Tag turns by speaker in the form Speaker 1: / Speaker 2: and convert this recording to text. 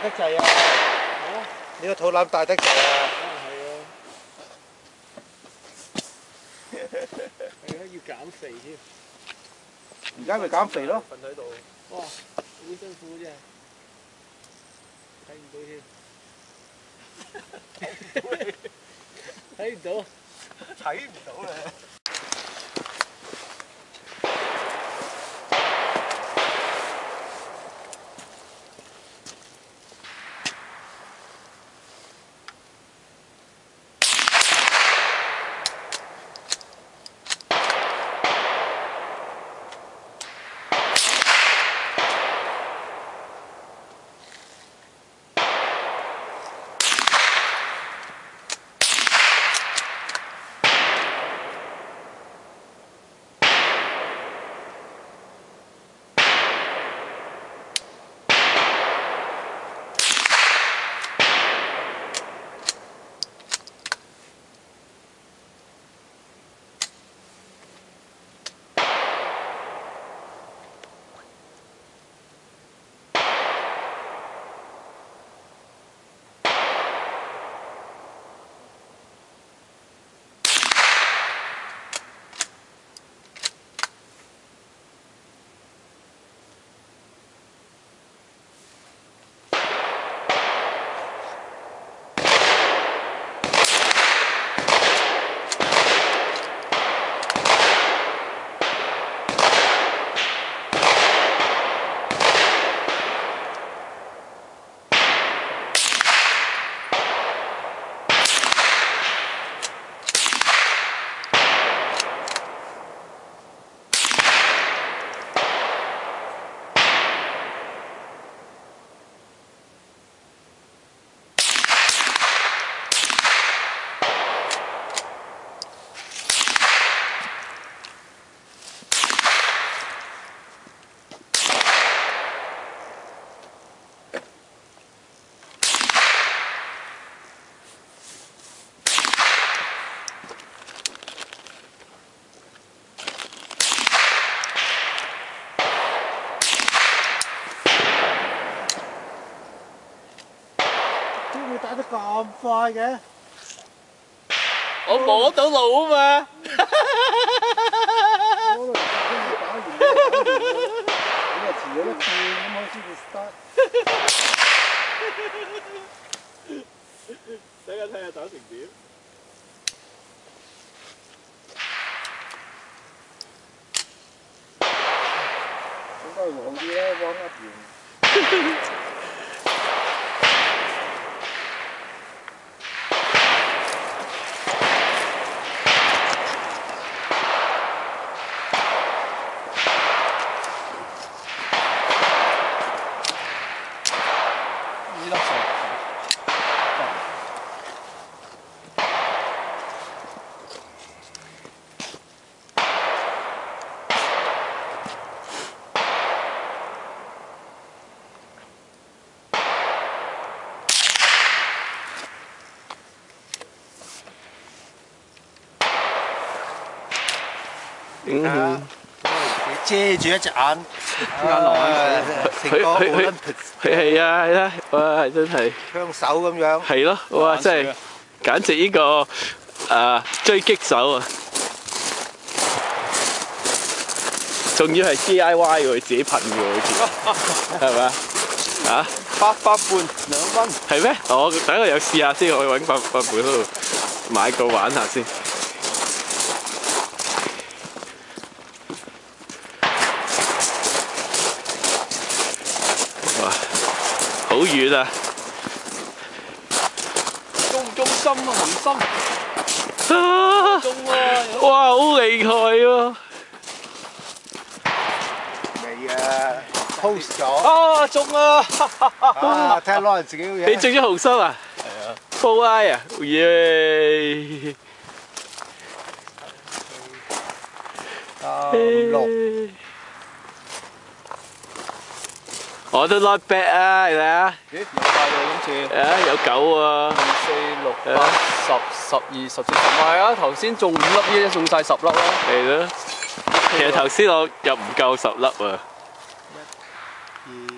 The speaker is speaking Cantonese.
Speaker 1: 得滯啊！你個肚腩大得滯啊！
Speaker 2: 係啊，要減肥添。
Speaker 1: 而家咪減肥咯。
Speaker 2: 瞓喺度。哇，好辛苦真係。睇唔到添。睇唔到。
Speaker 1: 睇唔到咧。點會打得咁快嘅？
Speaker 2: 我摸到路啊嘛。
Speaker 1: 我都打完，你又遲咗一次，咁我先至 start。
Speaker 2: 等下睇下打成點。
Speaker 1: 應該會好啲啦，warm up完。遮住一隻眼，
Speaker 2: 佢係啊係啦，哇真係
Speaker 1: 槍手咁樣。
Speaker 2: 係咯，哇真係簡直呢個狙擊手啊！仲要係 DIY 喎，自己噴嘅喎，好似係咪啊？啊
Speaker 1: 8半2蚊。
Speaker 2: 係咩？我等我又試下先，我揾8半嗰度買個玩下先。好遠啊！
Speaker 3: 中唔中心啊？紅心
Speaker 2: 啊！
Speaker 3: 中喎！
Speaker 2: 哇，好厲害喎！
Speaker 1: 未啊 ，post 咗。
Speaker 3: 啊，中啊！
Speaker 1: 啊，睇下攞人自己嘅嘢。
Speaker 2: 你中咗紅心啊？
Speaker 3: 係啊。
Speaker 2: full eye 啊！耶！
Speaker 1: 6。
Speaker 2: 我都 not bad 啊，係咪啊？
Speaker 3: 咦，有快喎今次。
Speaker 2: 有9喎。
Speaker 3: 2、4、6、8、10、12、14、15係啊！頭先中5粒，依家中晒10粒啦。
Speaker 2: 係咯。其實頭先我入唔夠10粒啊。
Speaker 1: 1、2。